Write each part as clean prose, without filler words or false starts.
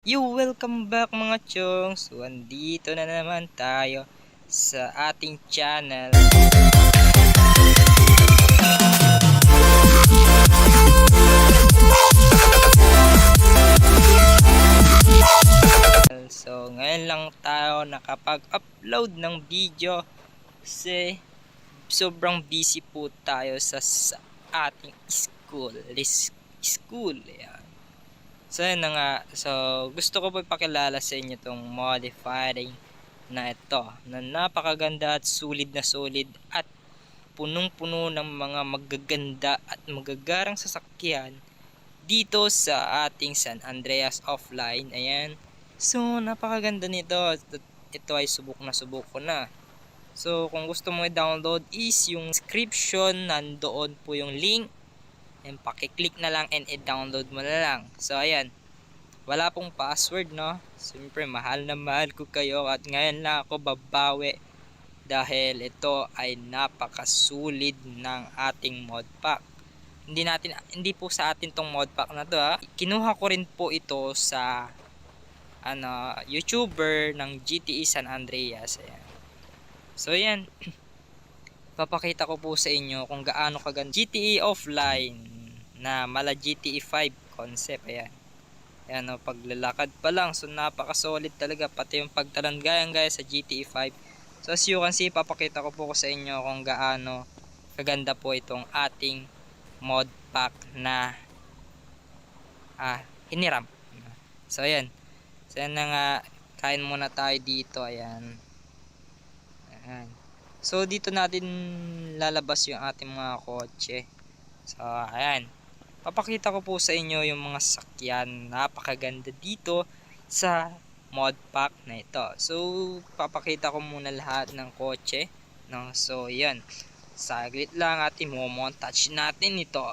Welcome back mga chong. So, andito na naman tayo sa ating channel. So, ngayon lang tayo nakapag-upload ng video kasi sobrang busy po tayo sa ating school. Ayan. So yun na nga, so gusto ko po ipakilala sa inyo itong modifying na ito na napakaganda at sulit at punong-puno ng mga magaganda at magagarang sasakyan dito sa ating San Andreas Offline. Ayan, so napakaganda nito. Ito ay subok ko na. So kung gusto mo i-download is yung description, nandoon po yung link. And pakiclick na lang and i-download mo na lang. So ayan, wala pong password, no? Siyempre mahal na mahal ko kayo at ngayon lang ako babawi dahil ito ay napakasulit ng ating mod pack. Hindi po sa atin tong mod pack na to, ha. Kinuha ko rin po ito sa YouTuber ng GTE San Andreas. Ayan. So ayan, papakita ko po sa inyo kung gaano kaganda GTE Offline na mala GTE 5 concept. Ayan. Ayan o, paglalakad pa lang. So napaka-solid talaga. Pati yung pagtalan gaya sa GTE 5. So as you can see, papakita ko po sa inyo kung gaano kaganda po itong ating mod pack na hiniram. So ayan. So ayan na nga. Kain muna tayo dito. Ayan. Ayan. So dito natin lalabas yung ating mga kotse. So ayan, papakita ko po sa inyo yung mga sakyan. Napakaganda dito sa mod pack na ito. So papakita ko muna lahat ng kotse, no? So ayan, saglit lang at i-montage natin ito.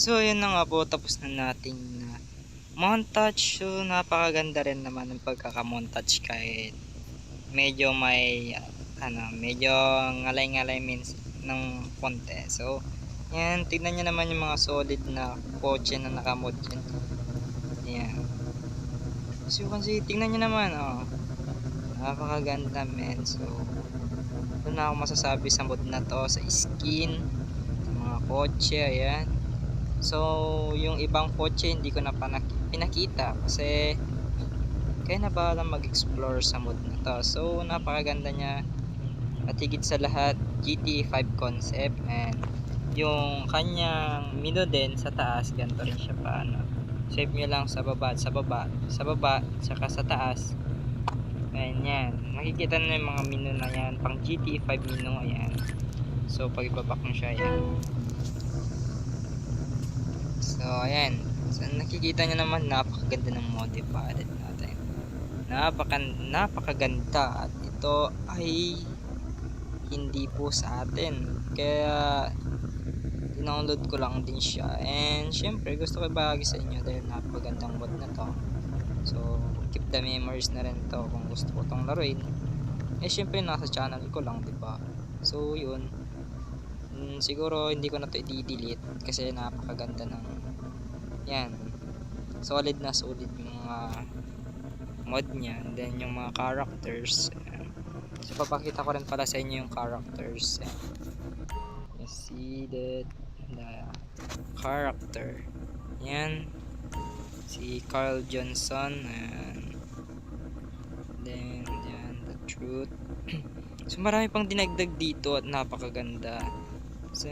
So yun na nga po, tapos na nating montage. So napakaganda rin naman ng pagkaka-montage kahit medyo may medyo ngalay-ngalay means ng konti. So yan, tignan nyo naman yung mga solid na kotse na nakamod dyan. Yan. So you can see, tignan nyo naman, oh, napakaganda, men. So ito na ako masasabi sa mod na to, sa skin, sa mga kotse. Ayan. So yung ibang kotse hindi ko na pinakita kasi kaya na bahala mag-explore sa mod na to. So napakaganda niya at higit sa lahat GT5 concept, and yung kanyang mino din sa taas, ganito rin siya pa, save nyo lang sa baba, saka sa taas. Ayan, makikita na yung mga mino na yan, pang GT5 mino. Ayan. So pag ibabak mo siya, yan. So ayan, so nakikita nyo naman, napakaganda ng modified natin. Napakaganda, at ito ay hindi po sa atin, kaya download ko lang din siya. And syempre gusto ko ibahagi sa inyo dahil napakagandang mod na to. So keep the memories na rin to kung gusto ko tong laruin. Syempre nasa channel ko lang, diba? So yun, siguro hindi ko na to i-delete kasi napakaganda ng yan, solid yung mga mod niya. And then yung mga characters, so papakita ko rin pala sa inyo yung characters. You see the character, yan, si Carl Johnson, and then yan, the truth. So marami pang dinagdag dito at napakaganda. So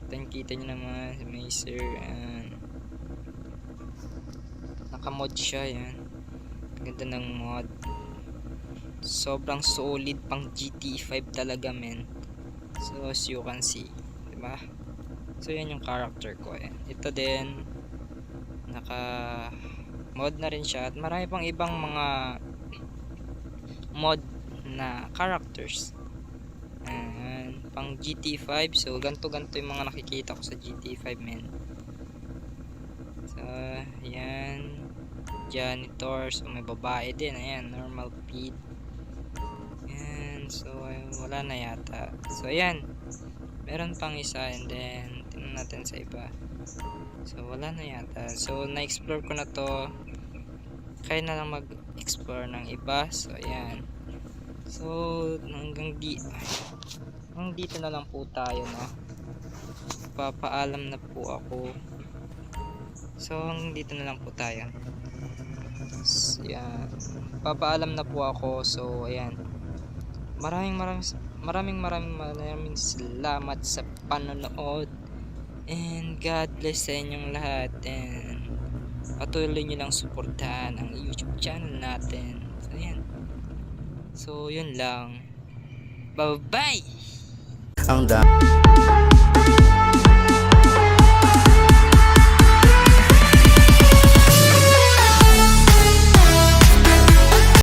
kita nyo naman si Mazer, and nakamod siya. Yan, ganda ng mod, sobrang solid, pang GT5 talaga, men. So as you can see, diba? So yan yung character ko eh. Ito din, naka mod na rin siya at marami pang ibang mga mod na characters. And pang GT5, so ganto yung mga nakikita ko sa GT5 men. So yan, janitor, so may babae din, ayan, normal feed. Yan, so wala na yata. So ayan, meron pang isa, and then tingnan natin sa iba. So wala na yata. So na-explore ko na to. Kaya na lang mag-explore ng iba. So ayan. So hanggang dito na lang po tayo, no. Papaalam na po ako. So hanggang dito na lang po tayo. So, ayan. Papaalam na po ako. So ayan. Maraming salamat sa panonood. And God bless sa inyong lahat. And patuloy nyo lang suportahan ang YouTube channel natin. So yan. So yun lang. Bye bye. Ang